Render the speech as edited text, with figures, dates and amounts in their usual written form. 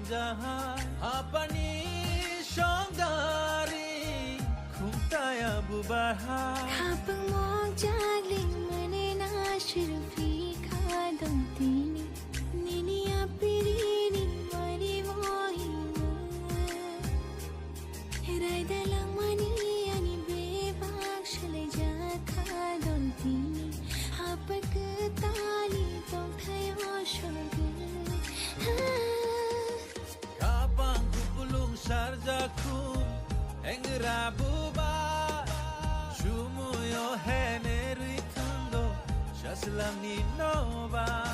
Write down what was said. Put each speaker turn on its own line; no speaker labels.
jahan apani songdari khumtaya bubaha
kapang mong jagling manena shirfi khadam tini nini apirini mari mohi hirai dalang mani ani bebakshale ja khadam tini hapak tali tong thayo shogun
kapang kupulung sarjaku engra buba shumuyo henerui thundo shaslam ni nova